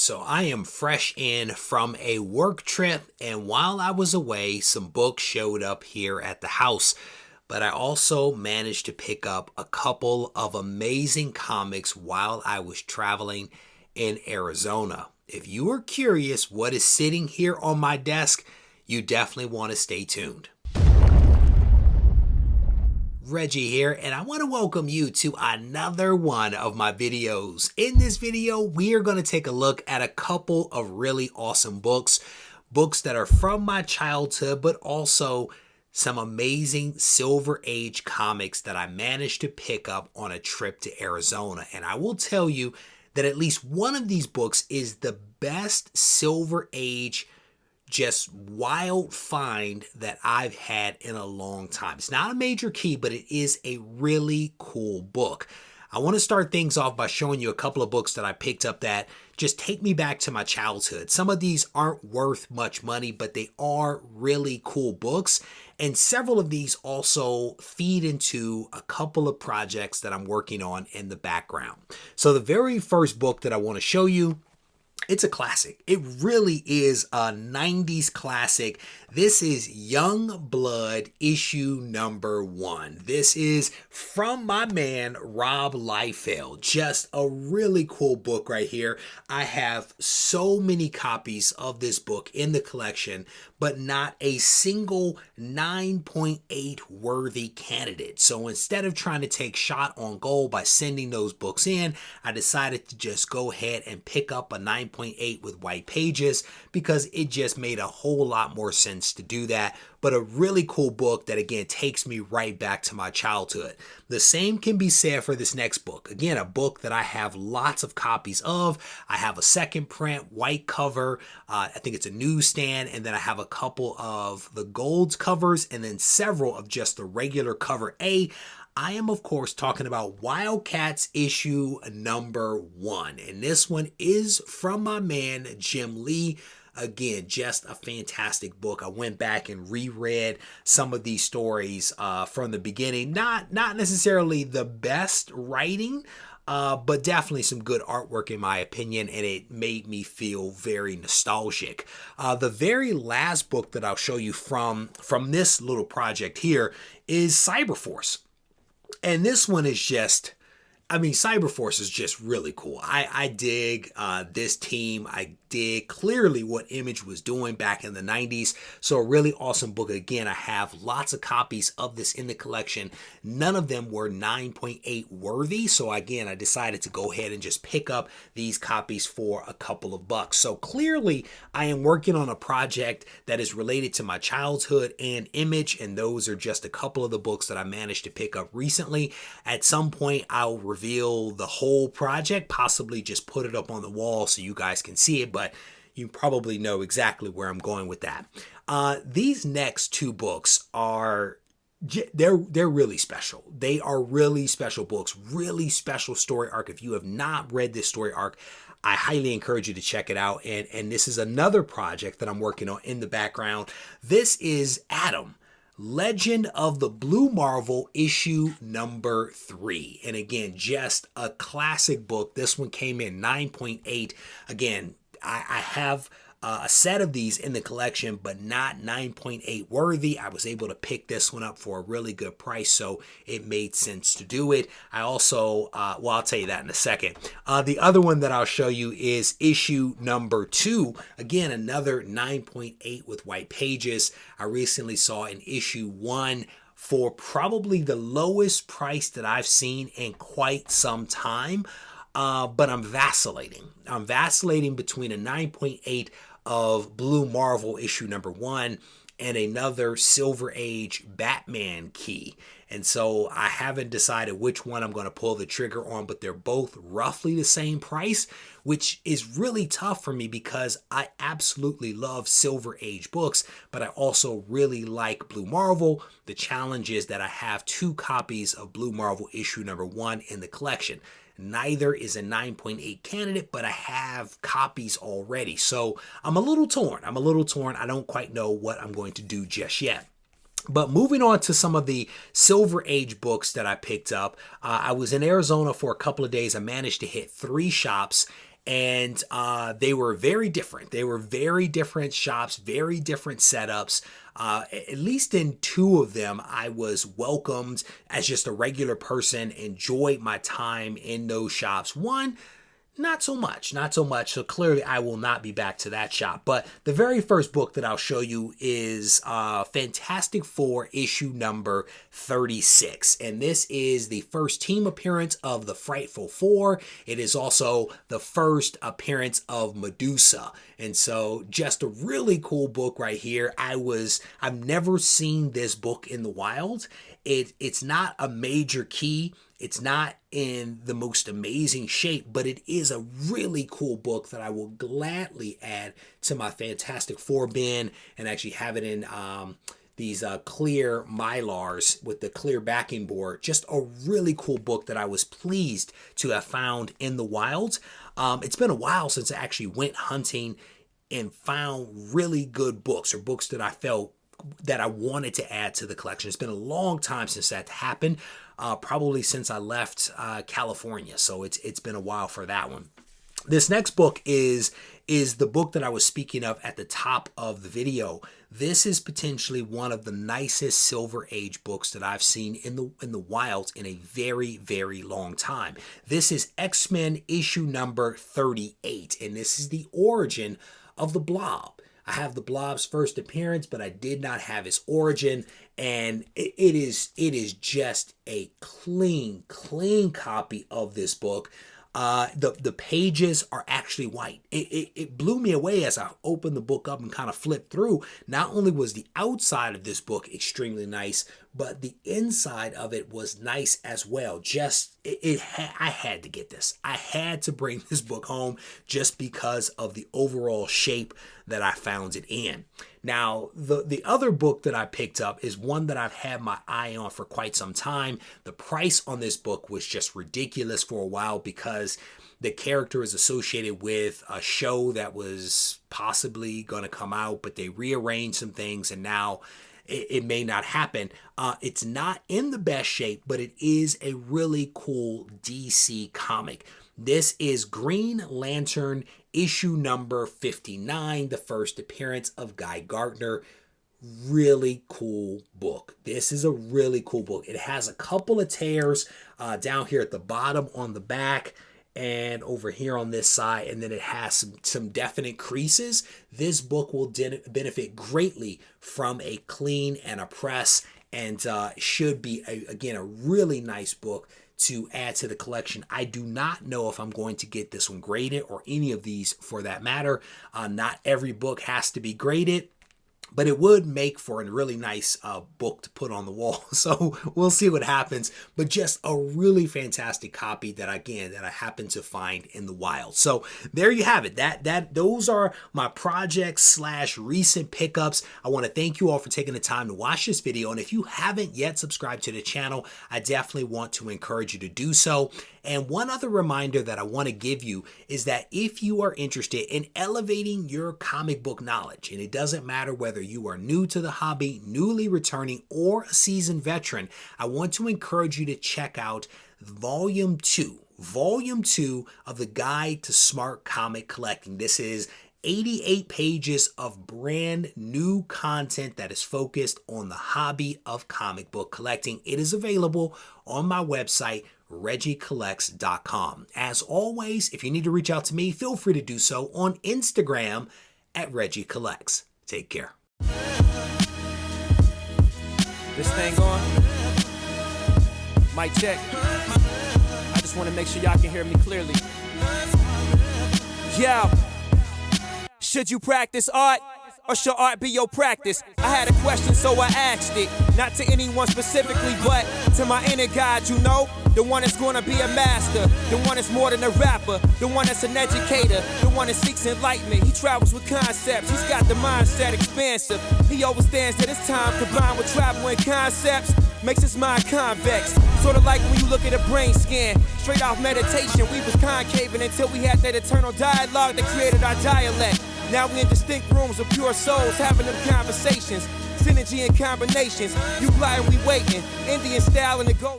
So I am fresh in from a work trip, and while I was away, some books showed up here at the house. But I also managed to pick up a couple of amazing comics while I was traveling in Arizona. If you are curious what is sitting here on my desk, you definitely want to stay tuned. Reggie here, and I want to welcome you to another one of my videos. In this video, we are going to take a look at a couple of really awesome books that are from my childhood, but also some amazing Silver Age comics that I managed to pick up on a trip to Arizona. And I will tell you that at least one of these books is the best Silver Age just wild find that I've had in a long time. It's not a major key, but it is a really cool book. I want to start things off by showing you a couple of books that I picked up that just take me back to my childhood. Some of these aren't worth much money, but they are really cool books. And several of these also feed into a couple of projects that I'm working on in the background. So the very first book that I want to show you, it's a classic. It really is a 90s classic. This is Young Blood issue number 1. This is from my man, Rob Liefeld. Just a really cool book right here. I have so many copies of this book in the collection, but not a single 9.8 worthy candidate. So instead of trying to take shot on goal by sending those books in, I decided to just go ahead and pick up a 9.8 with white pages because it just made a whole lot more sense to do that. But a really cool book that again takes me right back to my childhood. The same can be said for this next book. Again, a book that I have lots of copies of. I have a second print, white cover. I think it's a newsstand. And then I have a couple of the gold covers and then several of just the regular cover A. I am, of course, talking about Wildcats issue number 1. And this one is from my man, Jim Lee. Again, just a fantastic book. I went back and reread some of these stories from the beginning. Not necessarily the best writing, but definitely some good artwork in my opinion, and it made me feel very nostalgic. The very last book that I'll show you from this little project here is Cyberforce. And this one is just, I mean, Cyberforce is just really cool. I dig this team. I dig clearly what Image was doing back in the 90s. So a really awesome book. Again, I have lots of copies of this in the collection. None of them were 9.8 worthy. So again, I decided to go ahead and just pick up these copies for a couple of bucks. So clearly I am working on a project that is related to my childhood and Image. And those are just a couple of the books that I managed to pick up recently. At some point, I'll reveal the whole project, possibly just put it up on the wall so you guys can see it, but you probably know exactly where I'm going with that. These next two books are, they're really special. They are really special books, really special story arc. If you have not read this story arc, I highly encourage you to check it out. And this is another project that I'm working on in the background. This is Adam, Legend of the Blue Marvel issue number 3. And again, just a classic book. This one came in 9.8. Again, I have a set of these in the collection, but not 9.8 worthy. I was able to pick this one up for a really good price, so it made sense to do it. I also, well, I'll tell you that in a second. The other one that I'll show you is issue number 2. Again, another 9.8 with white pages. I recently saw an issue 1 for probably the lowest price that I've seen in quite some time. But I'm vacillating. I'm vacillating between a 9.8 of Blue Marvel issue number 1 and another Silver Age Batman key. And so I haven't decided which one I'm going to pull the trigger on, but they're both roughly the same price, which is really tough for me because I absolutely love Silver Age books, but I also really like Blue Marvel. The challenge is that I have 2 copies of Blue Marvel issue number 1 in the collection. Neither is a 9.8 candidate, but I have copies already. So I'm a little torn. I don't quite know what I'm going to do just yet. But moving on to some of the Silver Age books that I picked up. I was in Arizona for a couple of days. I managed to hit 3 shops. And they were very different. They were very different shops, very different setups. At least in two of them, I was welcomed as just a regular person, enjoyed my time in those shops. One, not so much. So clearly I will not be back to that shop. But the very first book that I'll show you is Fantastic Four issue number 36. And this is the first team appearance of the Frightful Four. It is also the first appearance of Medusa. And so just a really cool book right here. I've never seen this book in the wild. It's not a major key. It's not in the most amazing shape, but it is a really cool book that I will gladly add to my Fantastic Four bin and actually have it in these clear Mylars with the clear backing board. Just a really cool book that I was pleased to have found in the wild. It's been a while since I actually went hunting and found really good books, or books that I felt that I wanted to add to the collection. It's been a long time since that happened, probably since I left California. So it's been a while for that one. This next book is the book that I was speaking of at the top of the video. This is potentially one of the nicest Silver Age books that I've seen in the wilds in a very, very long time. This is X-Men issue number 38, and this is the origin of the Blob. I have the Blob's first appearance, but I did not have his origin, and it is just a clean copy of this book. The pages are actually white. It blew me away as I opened the book up and kind of flipped through. Not only was the outside of this book extremely nice, but the inside of it was nice as well. I had to get this. I had to bring this book home just because of the overall shape that I found it in. Now, the other book that I picked up is one that I've had my eye on for quite some time. The price on this book was just ridiculous for a while because the character is associated with a show that was possibly going to come out, but they rearranged some things and now it may not happen. It's not in the best shape, but it is a really cool DC comic. This is Green Lantern issue number 59, the first appearance of Guy Gardner. Really cool book. This is a really cool book. It has a couple of tears down here at the bottom on the back and over here on this side, and then it has some definite creases. This book will benefit greatly from a clean and a press, and should be, again, a really nice book to add to the collection. I do not know if I'm going to get this one graded, or any of these for that matter. Not every book has to be graded, but it would make for a really nice book to put on the wall. So we'll see what happens. But just a really fantastic copy that I happened to find in the wild. So there you have it. Those are my projects / recent pickups. I want to thank you all for taking the time to watch this video. And if you haven't yet subscribed to the channel, I definitely want to encourage you to do so. And one other reminder that I want to give you is that if you are interested in elevating your comic book knowledge, and it doesn't matter whether you are new to the hobby, newly returning, or a seasoned veteran, I want to encourage you to check out Volume 2 of the Guide to Smart Comic Collecting. This is 88 pages of brand new content that is focused on the hobby of comic book collecting. It is available on my website, RegieCollects.com. As always, if you need to reach out to me, feel free to do so on Instagram at Regie Collects. Take care. This thing on? Mic check. I just want to make sure y'all can hear me clearly. Yo. Should you practice art, or should art be your practice? I had a question, so I asked it. Not to anyone specifically, but to my inner God, you know? The one that's gonna be a master, the one that's more than a rapper, the one that's an educator, the one that seeks enlightenment. He travels with concepts, he's got the mindset expansive. He understands that his time combined with travel and concepts makes his mind convex. Sort of like when you look at a brain scan, straight off meditation, we was concaving until we had that eternal dialogue that created our dialect. Now we in distinct rooms of pure souls having them conversations, synergy and combinations. You fly and we waiting, Indian style in the gold.